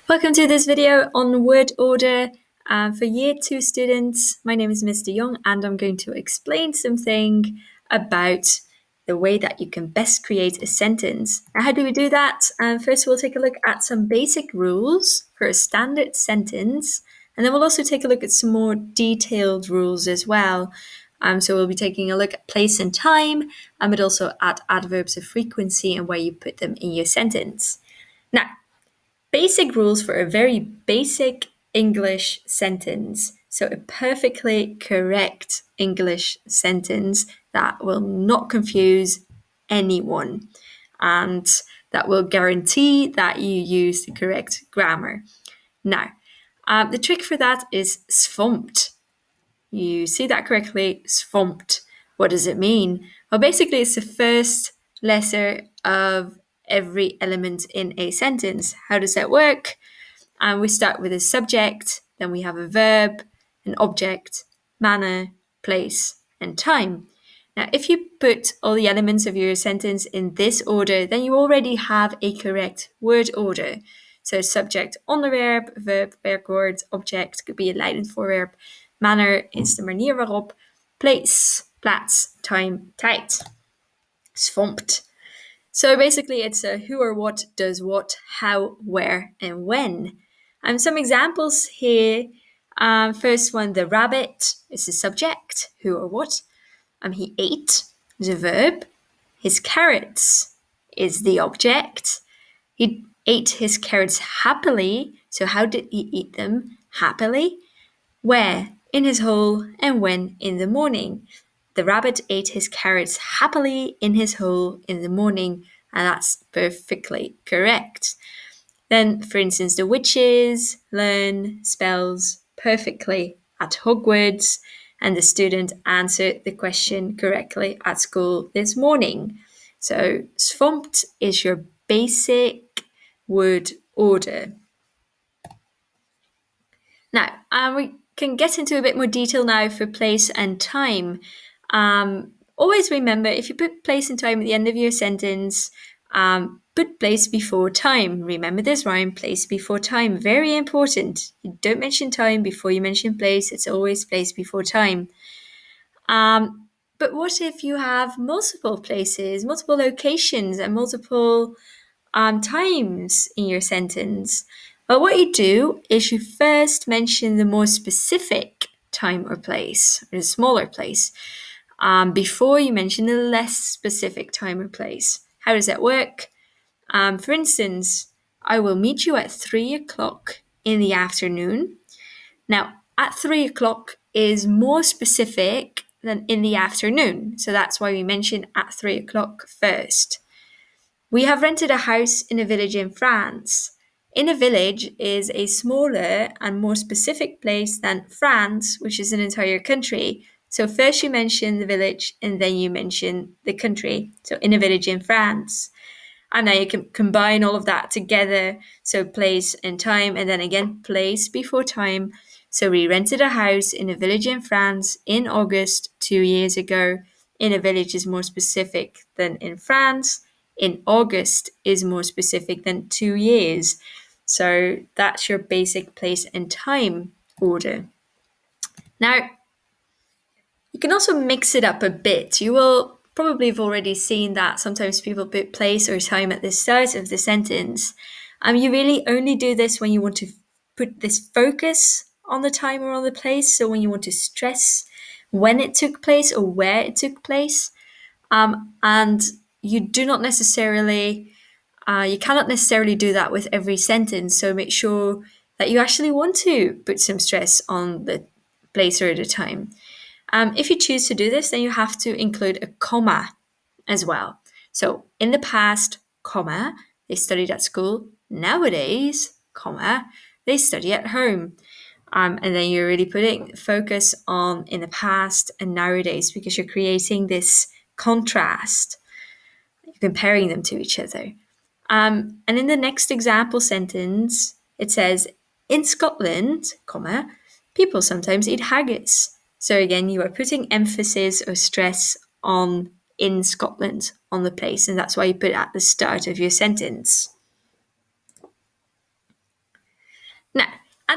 Welcome to this video on word order for Year 2 students. My name is Mr. Jong and I'm going to explain something about the way that you can best create a sentence. Now, how do we do that? First, we'll take a look at some basic rules for a standard sentence, and then we'll also take a look at some more detailed rules as well. So we'll be taking a look at place and time, but also at adverbs of frequency and where you put them in your sentence. Now, basic rules for a very basic English sentence. So a perfectly correct English sentence that will not confuse anyone and that will guarantee that you use the correct grammar. Now, the trick for that is svumped. You see that correctly, svumped. What does it mean? Well, basically, it's the first letter of every element in a sentence. How does that work? We start with a subject, then we have a verb, an object, manner, place, and time. Now, if you put all the elements of your sentence in this order, then you already have a correct word order. So subject onderwerp, verb, werkwoord, object could be a leidend voorwerp. Manner is de manier waarop. Place, plaats, time, tijd. Svumped. So basically it's a who or what does what, how, where, and when. Some examples here. First one, the rabbit is the subject, who or what. He ate is a verb. His carrots is the object. He ate his carrots happily. So how did he eat them? Happily. Where? In his hole, and when? In the morning. The rabbit ate his carrots happily in his hole in the morning, and that's perfectly correct. Then, for instance, the witches learn spells perfectly at Hogwarts, and the student answered the question correctly at school this morning. So, svumped is your basic word order. Now, we can get into a bit more detail now for place and time. Always remember, if you put place and time at the end of your sentence, put place before time. Remember this rhyme, place before time. Very important. You don't mention time before you mention place. It's always place before time. But what if you have multiple places, multiple locations, and multiple times in your sentence? Well, what you do is you first mention the more specific time or place, or the smaller place, before you mention the less specific time or place. How does that work? For instance, I will meet you at 3 o'clock in the afternoon. Now, at 3 o'clock is more specific than in the afternoon, so that's why we mention at 3 o'clock first. We have rented a house in a village in France. In a village is a smaller and more specific place than France, which is an entire country. So first you mention the village and then you mention the country. So in a village in France. And now you can combine all of that together. So place and time, and then again place before time. So we rented a house in a village in France in August 2 years ago. In a village is more specific than in France. In August is more specific than 2 years. So that's your basic place and time order. Now, you can also mix it up a bit. You will probably have already seen that sometimes people put place or time at the start of the sentence. You really only do this when you want to put this focus on the time or on the place. So when you want to stress when it took place or where it took place. And you do not necessarily, you cannot necessarily do that with every sentence. So make sure that you actually want to put some stress on the place or the time. If you choose to do this, then you have to include a comma as well. So in the past, comma, they studied at school. Nowadays, comma, they study at home. And then you're really putting focus on in the past and nowadays because you're creating this contrast. You're comparing them to each other. And in the next example sentence, it says, in Scotland, comma, people sometimes eat haggis. So again, you are putting emphasis or stress on in Scotland, on the place, and that's why you put it at the start of your sentence.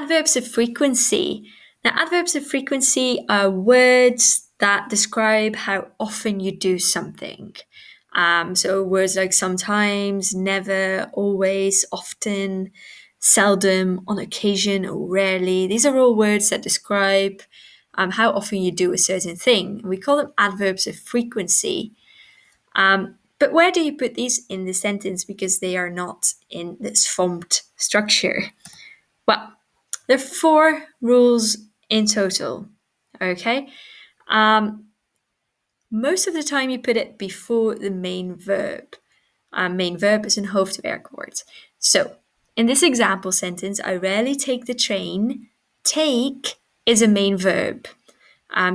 adverbs of frequency. Now, adverbs of frequency are words that describe how often you do something. So words like sometimes, never, always, often, seldom, on occasion, or rarely. These are all words that describe how often you do a certain thing. We call them adverbs of frequency. But where do you put these in the sentence? Because they are not in this formed structure. Well, there are 4 rules in total. Okay. Most of the time you put it before the main verb. Main verb is een hoofdwerkwoord. So, in this example sentence, I rarely take the train. Take is a main verb.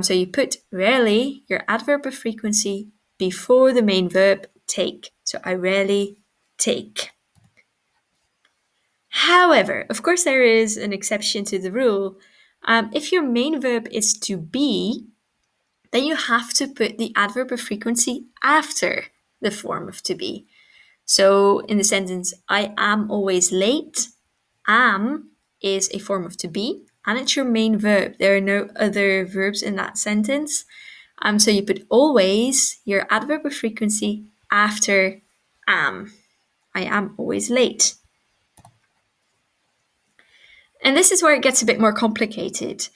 So you put rarely, your adverb of frequency, before the main verb take. So I rarely take. However, of course, there is an exception to the rule. If your main verb is to be, then you have to put the adverb of frequency after the form of to be. So in the sentence, I am always late, am is a form of to be, and it's your main verb. There are no other verbs in that sentence. So you put always, your adverb of frequency, after am. I am always late. And this is where it gets a bit more complicated.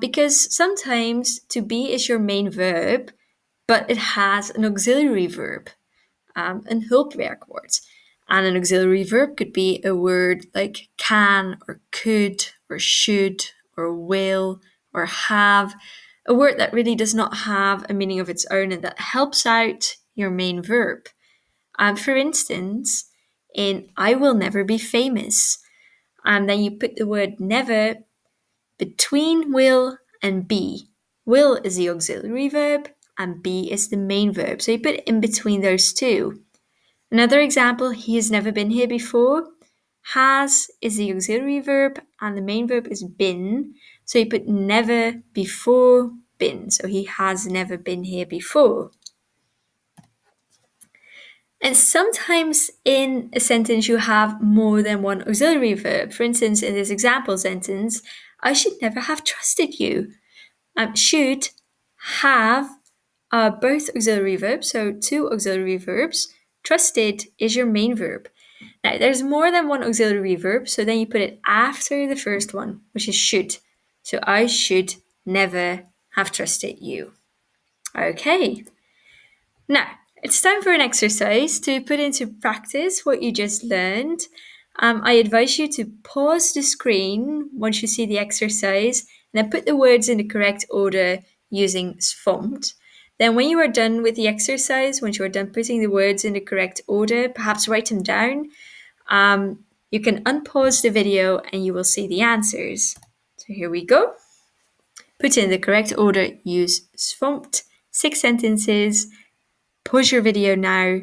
Because sometimes to be is your main verb, but it has an auxiliary verb, een hulpwerkwoord. And an auxiliary verb could be a word like can, or could, or should, or will, or have. A word that really does not have a meaning of its own and that helps out your main verb. For instance, in I will never be famous, and then you put the word never between will and be. Will is the auxiliary verb and be is the main verb. So you put it in between those two. Another example, he has never been here before. Has is the auxiliary verb and the main verb is been. So you put never before been. So he has never been here before. And sometimes in a sentence you have more than one auxiliary verb. For instance, in this example sentence, I should never have trusted you. Should, have are both auxiliary verbs, so 2 auxiliary verbs. Trusted is your main verb. Now, there's more than one auxiliary verb, so then you put it after the first one, which is should. So I should never have trusted you. Okay. Now, it's time for an exercise to put into practice what you just learned. I advise you to pause the screen once you see the exercise and then put the words in the correct order using SVOMT. Then when you are done with the exercise, once you are done putting the words in the correct order, perhaps write them down, you can unpause the video and you will see the answers. So here we go. Put in the correct order, use SVOMT, 6 sentences. Pause your video now.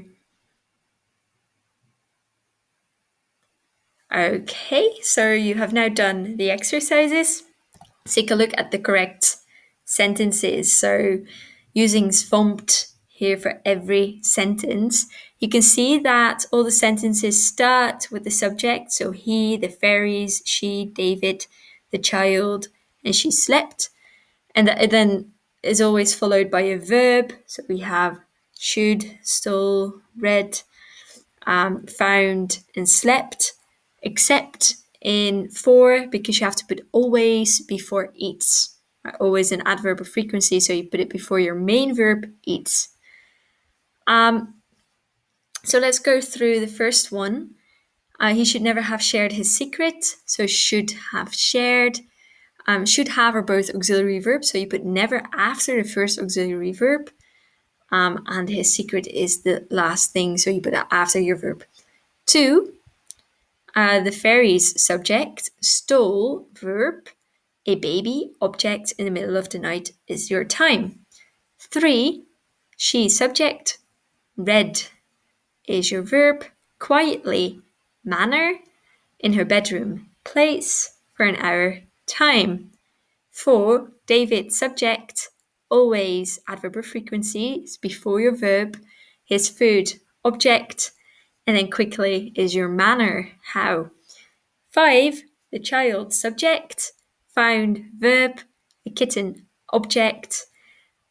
Okay, so you have now done the exercises. Take a look at the correct sentences. So using SVOMT here for every sentence, you can see that all the sentences start with the subject. So he, the fairies, she, David, the child, and she slept. And that it then is always followed by a verb. So we have should, stole, read, found, and slept, except in for, because you have to put always before eats. Always an adverb of frequency, so you put it before your main verb, eats. So let's go through the first one. He should never have shared his secret, so should have shared. Should have are both auxiliary verbs, so you put never after the first auxiliary verb. And his secret is the last thing, so you put that after your verb. 2, the fairies subject, stole verb, a baby object in the middle of the night is your time. 3, she subject, read is your verb, quietly, manner, in her bedroom, place, for an hour, time. 4, David subject, always adverb of frequency is before your verb, his food object, and then quickly is your manner, how. 5, the child, subject, found, verb, the kitten, object,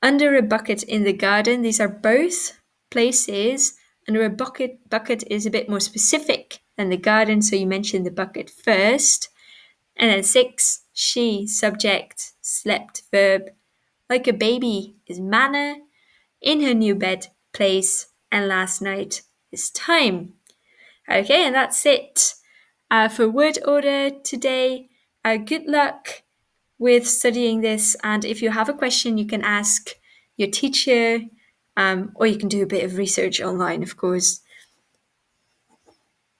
under a bucket in the garden. These are both places. Under a bucket is a bit more specific than the garden, so you mention the bucket first. And then 6, she, subject, slept, verb, like a baby is manner, in her new bed, place, and last night is time. Okay, and that's it for word order today. Good luck with studying this, and if you have a question, you can ask your teacher, or you can do a bit of research online, of course.